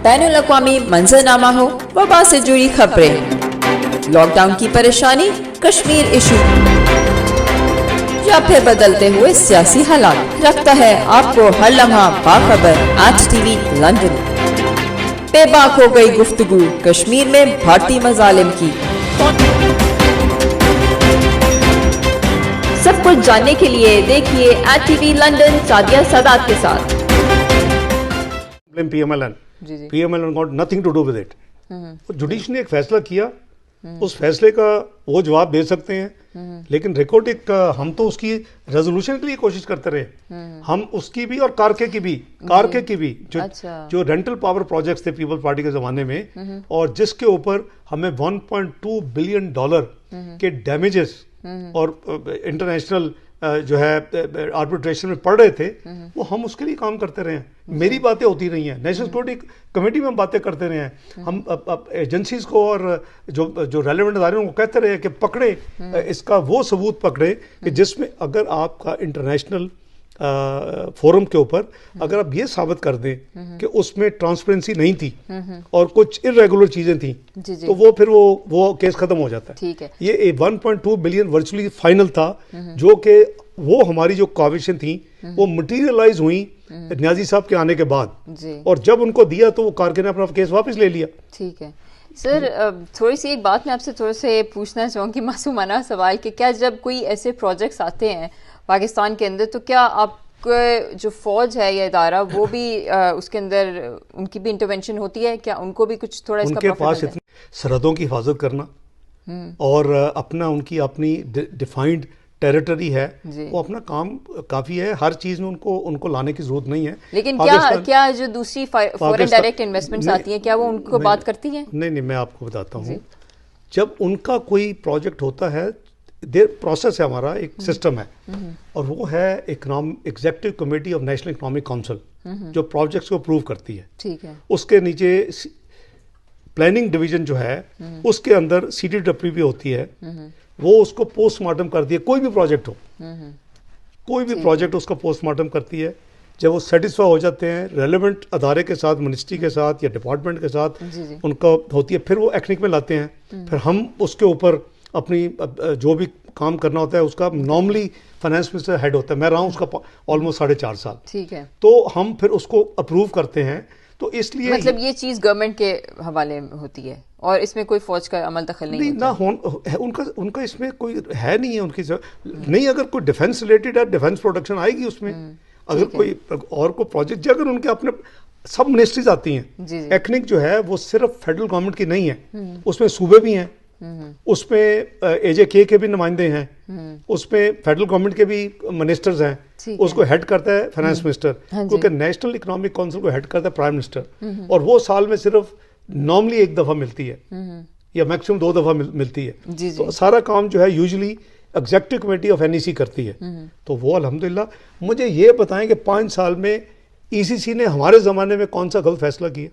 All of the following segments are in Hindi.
बैनुल अक़वामी मंजरनामा हो, वबा से जुड़ी खबरें, लॉकडाउन की परेशानी, कश्मीर इशू या फिर बदलते हुए सियासी हालात, रखता है आपको हर लम्हा बाखबर आज टीवी लंदन। बेबाक हो गई गुफ्तगू कश्मीर में भारतीय मजालिम की। सब कुछ जानने के लिए देखिए आज टीवी लंदन सादिया सादात के साथ। PMLN, PMLN got nothing to do with it। Judiciary ने एक फैसला किया, उस फैसले का वो जवाब दे सकते हैं, लेकिन रिकॉर्डिक हम तो उसकी रेजोल्यूशन के लिए कोशिश करते रहे। हम उसकी भी और कारके की भी जो रेंटल पावर प्रोजेक्ट्स थे पीपल्स पार्टी के जमाने में, और जिसके ऊपर हमें $1.2 बिलियन के डैमेजेस और इंटरनेशनल जो है आर्बिट्रेशन में पड़ रहे थे, वो हम उसके लिए काम करते रहे हैं। मेरी बातें होती रही हैं, नेशनल सिक्योरिटी कमेटी में हम बातें करते रहे हैं। हम एजेंसीज को और जो रेलेवेंट अदारे को कहते रहे कि पकड़े इसका वो सबूत पकड़े कि जिसमें अगर आपका इंटरनेशनल फोरम के ऊपर अगर आप ये साबित कर दें कि उसमें ट्रांसपेरेंसी नहीं थी और कुछ इरेगुलर चीजें थी, तो वो फिर वो केस खत्म हो जाता है। ठीक है। ये 1.2 बिलियन वर्चुअली फाइनल था, जो कि वो हमारी जो काविशें थी वो मटीरियलाइज हुई न्याजी साहब के आने के बाद, और जब उनको दिया तो वो कारके ने अपना केस वापस ले लिया। ठीक है सर, थोड़ी सी एक बात मैं आपसे थोड़े से पूछना चाहूँगी, मासूमाना सवाल, कि क्या जब कोई ऐसे प्रोजेक्ट्स आते हैं पाकिस्तान के अंदर, तो क्या आपके जो फौज है या इदारा, वो भी उसके अंदर उनकी भी इंटरवेंशन होती है? क्या उनको भी कुछ थोड़ा इसका उनके पास इतनी सरहदों की हिफाजत करना और अपनी डिफाइंड टेरिटरी है, वो अपना काम काफी है। हर चीज में उनको लाने की जरूरत नहीं है। लेकिन क्या जो दूसरी फॉरेन डायरेक्ट इन्वेस्टमेंट्स आती हैं, क्या वो उनको बात करती हैं? नहीं, मैं आपको बताता हूँ। जब उनका कोई प्रोजेक्ट होता है, देर प्रोसेस है, हमारा एक सिस्टम है, और वो है executive committee of national economic council, जो प्रोजेक्ट्स को अप्रूव करती है। ठीक है। उसके नीचे प्लानिंग डिवीजन जो है, उसके अंदर CTW भी होती है, वो उसको पोस्टमार्टम करती है। कोई भी प्रोजेक्ट हो, कोई भी प्रोजेक्ट उसका पोस्टमार्टम करती है। जब वो सेटिस्फाई हो जाते हैं रेलेवेंट अदारे के साथ, मिनिस्ट्री के साथ या डिपार्टमेंट के साथ, उनका होती है, फिर वो एक्निक में लाते हैं। फिर हम उसके ऊपर अपनी जो भी काम करना होता है, उसका नॉर्मली फाइनेंस मिनिस्टर हेड होता है। मैं रहा हूँ उसका ऑलमोस्ट 4.5 साल। ठीक है। तो हम फिर उसको अप्रूव करते हैं। तो इसलिए मतलब ये चीज गवर्नमेंट के हवाले होती है और इसमें कोई फौज का अमल दखल नहीं होता? उनका इसमें कोई है नहीं है उनकी नहीं। अगर कोई डिफेंस रिलेटेड है, डिफेंस प्रोडक्शन आएगी उसमें। अगर कोई और कोई प्रोजेक्ट, अगर उनके अपने सब मिनिस्ट्रीज आती हैं, एक्निक जो है वो सिर्फ फेडरल गवर्नमेंट की नहीं है, उसमें सूबे भी हैं, उसमें AJK के भी नुमाइंदे हैं, उसमें फेडरल गवर्नमेंट के भी मिनिस्टर्स हैं। उसको हेड करता है फाइनेंस मिनिस्टर, क्योंकि नेशनल इकोनॉमिक काउंसिल को हेड करता है प्राइम मिनिस्टर, और वो साल में सिर्फ नॉर्मली एक दफा मिलती है या मैक्सिमम 2 दफा मिलती है। तो सारा काम जो है usually executive committee of NEC करती है। तो वो अल्हम्दुलिल्लाह। मुझे ये बताएं कि 5 साल में ECC ने हमारे जमाने में कौन सा गलत फैसला किया,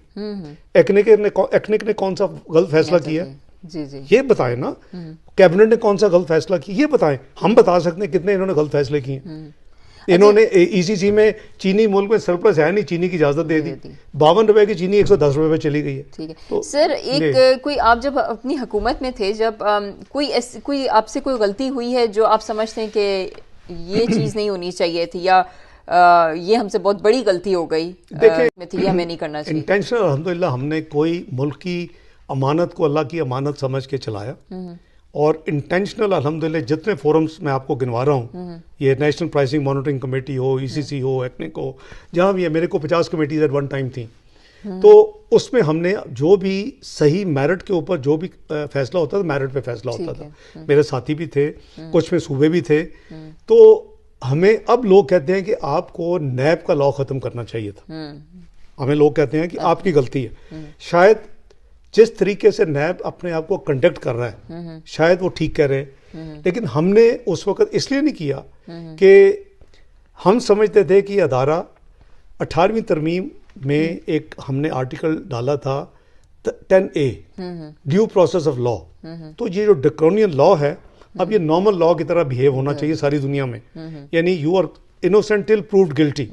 एक्निक ने कौन सा गलत फैसला किया, ये बताएं ना। कैबिनेट ने कौन सा गलत फैसला किया, ये बताएं। हम बता सकते हैं कितने इन्होंने गलत फैसले किए। इन्होंने ECC में चीनी मुल्क में सरप्लस है नहीं, चीनी की इजाजत दे दी। 52 रुपए की चीनी 110 रुपए पे चली गई है। ठीक है। तो सर, कोई आप जब अपनी हुकूमत में थे, जब कोई आपसे कोई गलती हुई है जो आप समझते हैं कि ये चीज नहीं होनी चाहिए थी, या ये हमसे बहुत बड़ी गलती हो गई, देखिए हमें नहीं करना चाहिए? इंटेंशनल अल्हम्दुलिल्लाह हमने कोई मुल्क की अमानत को अल्लाह की अमानत समझ के चलाया, और इंटेंशनल अल्हम्दुलिल्लाह जितने फोरम्स मैं आपको गिनवा रहा हूँ, ये नेशनल प्राइसिंग मॉनिटरिंग कमेटी हो, ECC हो, एक्निक हो, जहाँ भी है, मेरे को 50 कमेटीज एट वन टाइम थी। तो उसमें हमने जो भी सही मेरिट के ऊपर जो भी फैसला होता था, मेरिट पे फैसला होता था। मेरे साथी भी थे, कुछ में सूबे भी थे। तो हमें अब लोग कहते हैं कि आपको नैब का लॉ खत्म करना चाहिए था। हमें लोग कहते हैं कि आपकी गलती है। शायद जिस तरीके से नैब अपने आप को कंडक्ट कर रहा है, शायद वो ठीक कह रहे हैं, लेकिन हमने उस वक्त इसलिए नहीं किया कि हम समझते थे कि अदारा 18वीं तरमीम में एक हमने आर्टिकल डाला था 10A, due process of law. तो ये जो ड्रैकोनियन लॉ है, अब ये नॉर्मल लॉ की तरह बिहेव होना चाहिए सारी दुनिया में, यानी you are innocent till proved guilty.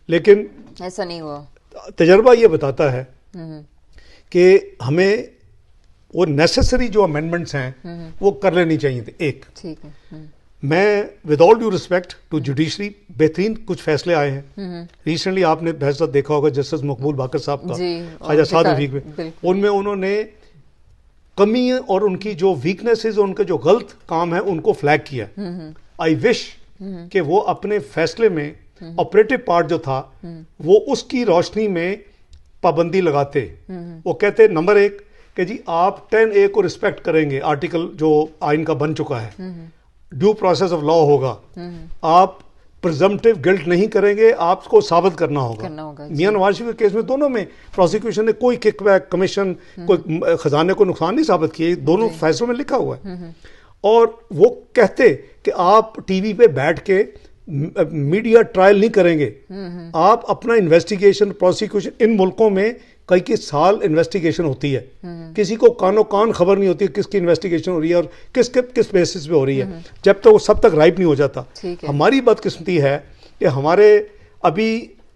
लेकिन ऐसा नहीं हुआ। तजर्बा ये बताता है कि हमें वो नेसेसरी जो अमेंडमेंट्स हैं वो कर लेनी चाहिए थे। एक, ठीक है। मैं with all due respect to judiciary, बेहतरीन कुछ फैसले आए हैं। रिसेंटली आपने फैसला देखा होगा जस्टिस मकबूल बाकर साहब का ख्वाजा साद रफीक में, उनमें उन्होंने कमी और उनकी जो वीकनेसेस, उनके जो गलत काम है उनको फ्लैग किया। आई विश कि वो अपने फैसले में ऑपरेटिव पार्ट जो था वो उसकी रोशनी में पाबंदी लगाते। वो कहते नंबर 1 कि जी आप 10A को रिस्पेक्ट करेंगे, आर्टिकल जो आइन का बन चुका है, ड्यू प्रोसेस ऑफ लॉ होगा, आप प्रिजम्पटिव गिल्ट नहीं करेंगे, आपको साबित करना होगा। मियां नवाज शरीफ के केस में दोनों में प्रोसिक्यूशन ने कोई किकबैक, कमीशन, कोई खजाने को नुकसान नहीं साबित किए, दोनों फैसलों में लिखा हुआ है। और वो कहते कि आप टीवी पे बैठ के मीडिया ट्रायल नहीं करेंगे, आप अपना इन्वेस्टिगेशन, प्रोसिक्यूशन, इन मुल्कों में कई साल इन्वेस्टिगेशन होती है, किसी को कानो कान खबर नहीं होती किसकी इन्वेस्टिगेशन हो रही है और किस बेसिस पे हो रही है, जब तक वो सब तक राइप नहीं हो जाता। हमारी बदकिस्मती है कि हमारे अभी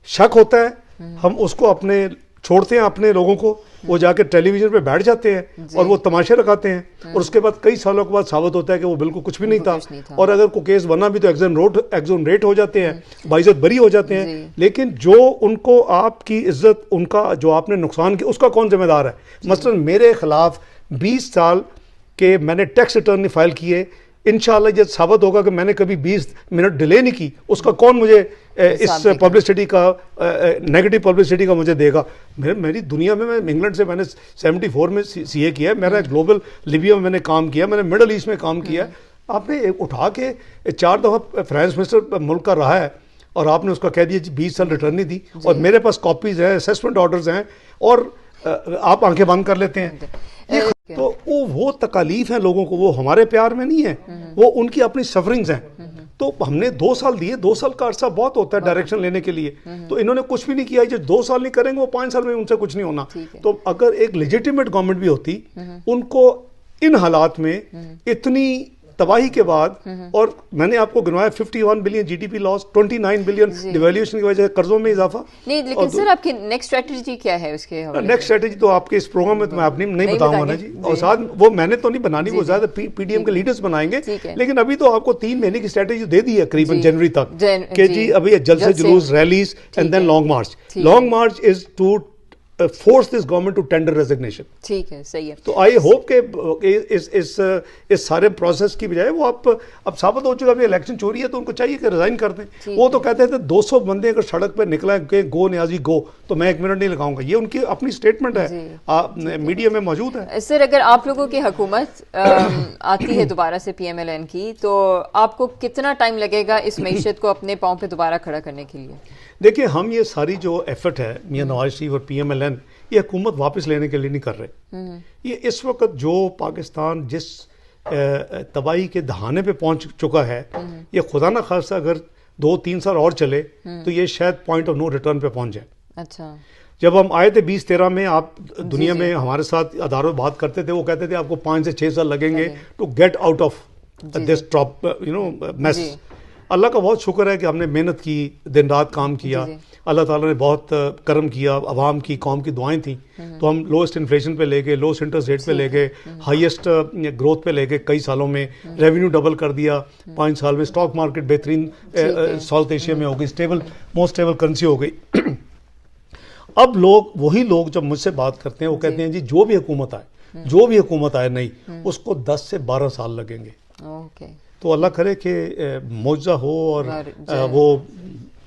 शक होता है, हम उसको अपने छोड़ते हैं, अपने लोगों को, वो जाके टेलीविजन पे बैठ जाते हैं और वो तमाशे लगाते हैं, और उसके बाद कई सालों के बाद साबित होता है कि वो बिल्कुल कुछ भी नहीं था। और अगर कोई केस बना भी तो एग्जोनरेट हो जाते हैं, बाइज्जत बरी हो जाते हैं। लेकिन जो उनको आपकी इज्जत, उनका जो आपने नुकसान किया, उसका कौन जिम्मेदार है? मसलन मेरे खिलाफ 20 साल के मैंने टैक्स रिटर्न नहीं फाइल किए, इंशाल्लाह जब साबित होगा कि मैंने कभी 20 मिनट डिले नहीं की, उसका कौन मुझे इस पब्लिसिटी का, नेगेटिव पब्लिसिटी का मुझे देगा? मेरी दुनिया में, मैं इंग्लैंड से मैंने 74 में सीए किया है, मेरा ग्लोबल लिबिया में मैंने काम किया, मैंने मिडल ईस्ट में काम किया। आपने उठा के 4 दफ़ा फाइनेंस मिनिस्टर मुल्क का रहा है और आपने उसका कह दिया 20 साल रिटर्न नहीं दी, और मेरे पास कॉपीज हैं, असेसमेंट ऑर्डर्स हैं, और आप आंखें बंद कर लेते हैं। तो वो तकालीफ है लोगों को, वो हमारे प्यार में नहीं है, वो उनकी अपनी सफरिंग्स हैं। तो हमने 2 साल दिए, 2 साल का अरसा बहुत होता है डायरेक्शन लेने के लिए, तो इन्होंने कुछ भी नहीं किया। जो 2 साल नहीं करेंगे वो 5 साल में उनसे कुछ नहीं होना। तो अगर एक लेजिटिमेट गवर्नमेंट भी होती, उनको इन हालात में इतनी तबाही के बाद, और मैंने आपको गिनवाया 51 billion GDP loss, 29 billion devaluation की वजह से कर्जों में इजाफा। नहीं, लेकिन सर आपकी नेक्स्ट स्ट्रेटजी क्या है उसके हवाले? नेक्स्ट स्ट्रेटजी तो आपके इस प्रोग्राम में तो मैं आपने नहीं बताऊंगा ना जी, और साथ वो मैंने तो नहीं बनानी, वो ज्यादा पीडीएम के लीडर्स बनाएंगे। लेकिन अभी तो आपको 3 महीने की स्ट्रेटजी दे दी है करीबन जनवरी तक, कि जी अभी जल्द से जुलूस, rallies and then long march. Long march is to force this government to tender resignation. ठीक है, सही है। तो आई होप के इस सारे प्रोसेस की बजाय वो अब साबित हो चुका है इलेक्शन चोरी है, तो उनको चाहिए कि रिजाइन कर दें। वो तो कहते थे 200 बंदे अगर सड़क पर निकला के गो न्याजी गो, तो मैं 1 मिनट नहीं लगाऊंगा। ये उनकी अपनी स्टेटमेंट है, मीडिया में मौजूद है। सर अगर आप लोगों की हुकूमत आती है दोबारा से PMLN की, तो आपको कितना टाइम लगेगा इस मईशत को अपने पाँव पे दोबारा खड़ा करने के लिए? देखिए, हम ये सारी जो एफर्ट है मियां नवाज शरीफ और PMLN, ये हुकूमत वापस लेने के लिए नहीं कर रहे। ये इस वक्त जो पाकिस्तान जिस तबाही के दहाने पे पहुंच चुका है, ये खुदा ना खास्ता अगर 2-3 साल और चले तो ये शायद पॉइंट ऑफ नो रिटर्न पे पहुंच जाए। अच्छा, जब हम आए थे 2013 में, आप दुनिया में हमारे साथ अदारों बात करते थे, वो कहते थे आपको 5 से 6 साल लगेंगे to get out of this trap mess. अल्लाह का बहुत शुक्र है कि हमने मेहनत की, दिन रात काम किया, अल्लाह ताला ने बहुत करम किया, अवाम की, कौम की दुआएं थी, तो हम लोएस्ट इन्फ्लेशन पे ले गए, लोएस्ट इंटरेस्ट रेट पे ले गए, हाईएस्ट ग्रोथ पे ले गए, कई सालों में रेवेन्यू डबल कर दिया 5 साल में, स्टॉक मार्केट बेहतरीन साउथ एशिया में हो गई, स्टेबल, मोस्ट स्टेबल करेंसी हो गई। अब वही लोग जब मुझसे बात करते हैं, वो कहते हैं जी जो भी हुकूमत आए नई, उसको 10 से 12 साल लगेंगे। तो अल्लाह करे कि मौजा हो, और वो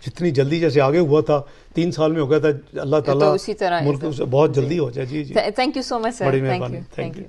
जितनी जल्दी जैसे आगे हुआ था 3 साल में हो गया था, अल्लाह ताला तो उसी तरह मुल्क बहुत जल्दी हो जाए। जी जी, thank you so much sir, बड़ी मेहरबानी, थैंक यू।